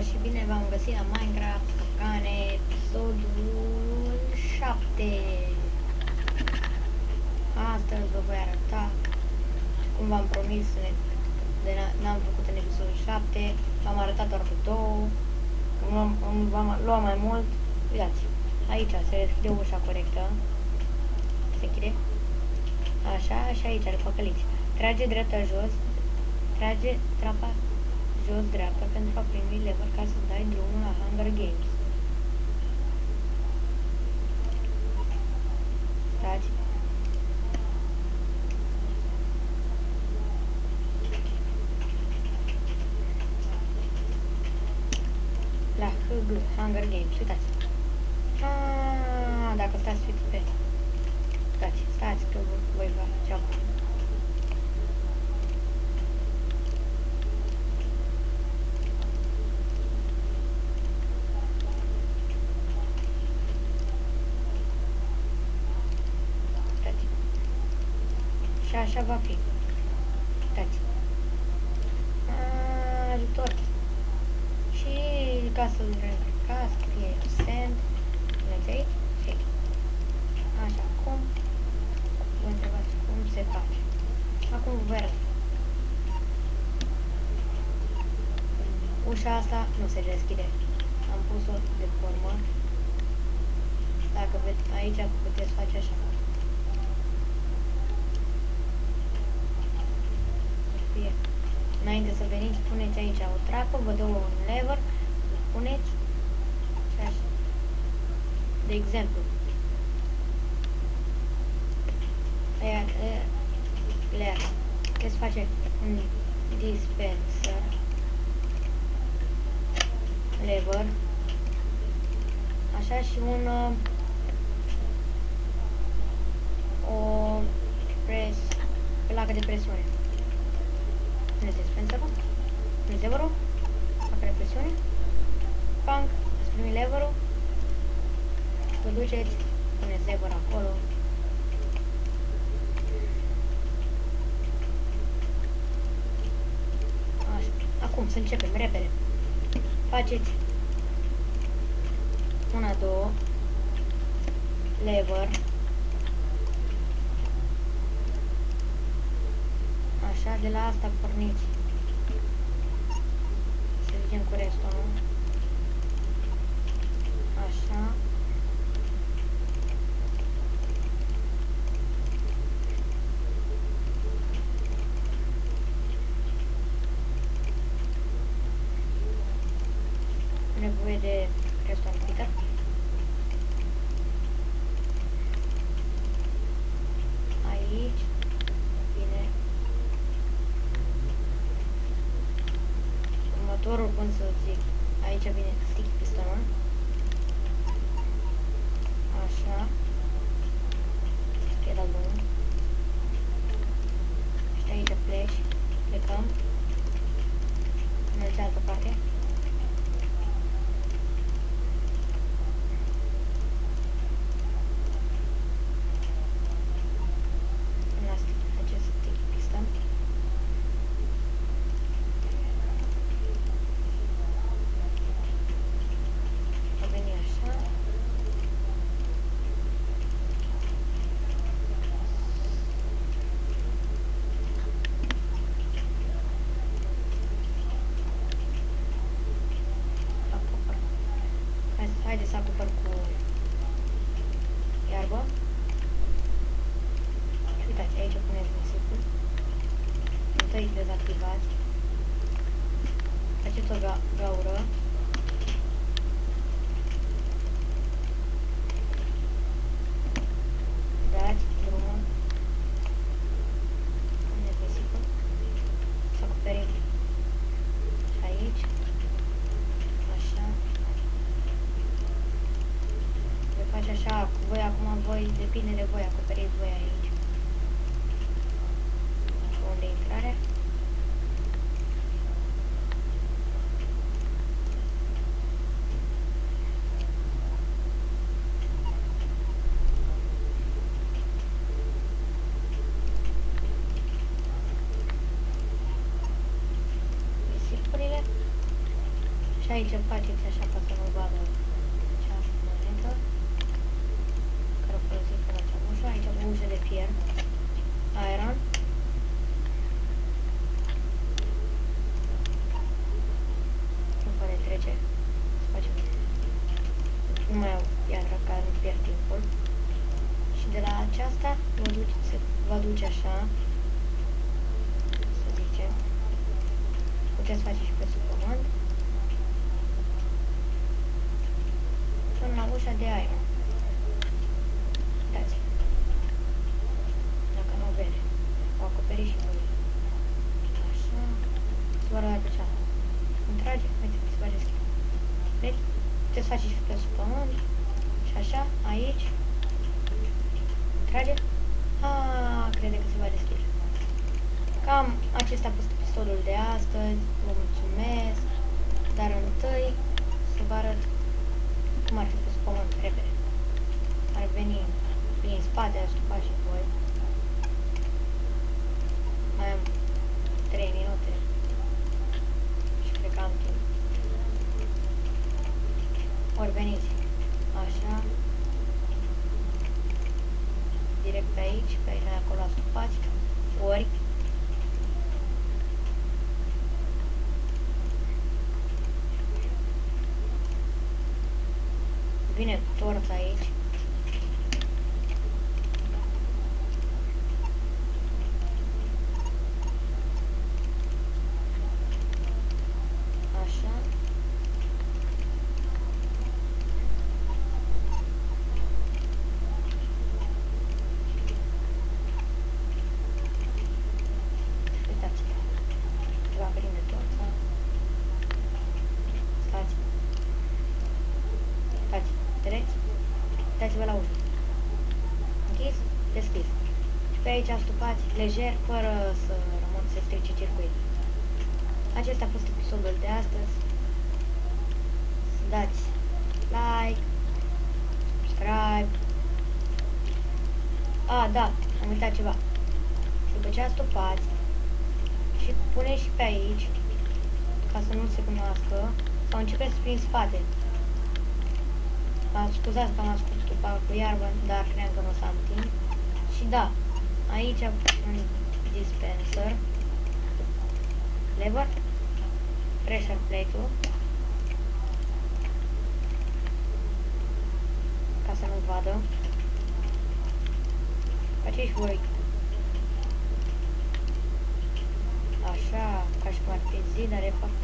și bine v-am găsit la Minecraft Capcane, episodul 7. Astăzi vă voi arăta, cum v-am promis, n-am făcut în episodul 7, v-am arătat doar cu 2, v-am luat mai mult. Uitați, aici se deschide ușa corectă, se închide, așa, și aici are păcăliți. Trage dreapta jos, trage trapa jos dreapta pentru a primi lever ca să dai drumul la Hunger Games. Stați. La Hunger Games, uitați. Dacă stați pe... Stați că voi face acum. Și așa va fi. Uitați. Ajutor. Și ca să-l reîncărcați, scrie send. Puneți aici și aici. Așa, acum vă întrebați cum se face. Acum vă arăt. Ușa asta nu se deschide. Am pus-o de formă. Dacă vedeți aici puteți face așa. Înainte să veniți, puneți aici o trapă, vă dă un lever, puneți și așa. De exemplu, puteți face un dispenser, lever, așa, și o placă de presiune. Puneți dispenserul, puneți leverul, placa de presiune, panc, ați primit leverul, vă duceți, puneți lever acolo. Așa. Acum să începem repede. Faceți 1, 2, lever, așa, de la asta porniți. Să vedem cu restul, nu? Așa. Nevoie de restul amplificat. Aici. Bine. Următorul, cum să zic, aici vine stick pistonul. Așa. Scheda bun. Și aici pleci. Plecăm. În cealaltă parte. Haideți să acopăr cu iarbă. Și uitați, aici puneți nisipul. Întâi dezactivați. Faceți o gaură. Dați drumul. Puneți nisipul. Să acoperim și aici. Așa. Face așa cu voi, acum voi, depinde de voi, acoperiți voi aici. Unde e intrarea? Și aici faceți așa ca să nu vadă această monetă care o folosiți pentru acea ușă. Aici o ușă de fier. Iron. Nu poate trece. Să facem. Nu mai au piatră ca nu pierd timpul. Și de la aceasta vă duce așa. Să zicem. Puteți face și pe sub pământ. Până la ușa de iron. Uitați. Dacă nu o vede. O acoperi și voi. Așa. Se va arăta pe cealaltă. Îmi trage. Uite, se face schimb. Deci, puteți face și pe sub pământ. Și așa, aici. Trage. Crede că se va deschide. Cam acesta a fost episodul de astăzi. Vă mulțumesc. Dar întâi să vă arăt cum ar fi pus pământ repede. Ar veni prin spate, aș stupa și voi. Mai am 3 minute. Și cred că am timp. Ori veniți. Așa. Direct pe aici, pe aici, acolo astupați. Ori vine torța aici. Așa. Uitați. Se va prinde torța. Stați. Stați. Vedeți? Uitați-vă la ușă. Închis, deschis. Și pe aici astupați lejer, fără să rămân să strice circuitul. Acesta a fost episodul de astăzi. Să dați like, subscribe. Da, am uitat ceva. După ce astupați și puneți și pe aici, ca să nu se cunoască, sau începeți prin spate. Scuzați că am ascult stupa cu iarbă, dar cream că nu o să am timp. Și da, aici un dispenser, lever, pressure plate-ul, ca să nu vadă. Faceți voi așa, ca și cum ar fi zi, dar de fapt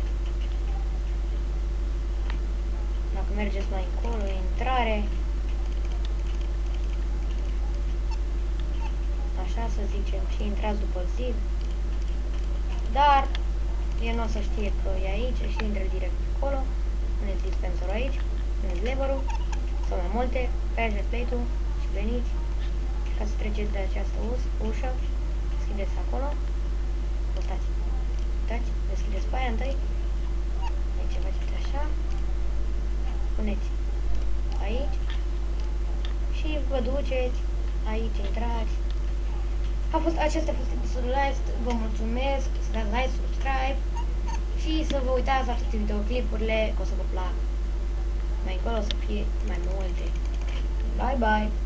dacă mergeți mai încolo, intrare, așa să zicem, și intrați după zid, dar el nu o să știe că e aici și intră direct acolo, puneți dispenserul aici, puneți leverul, sau mai multe, pressure plate-ul și veniți, ca să treceți de această ușă, deschideți acolo, uitați, deschideți pe aia întâi, aici faceți așa, puneți aici și vă duceți, aici intrați. Acesta a fost episodul ăsta, vă mulțumesc, să dați like, subscribe și să vă uitați la toate videoclipurile, că o să vă placă. Mai încolo o să fie mai multe. Bye bye!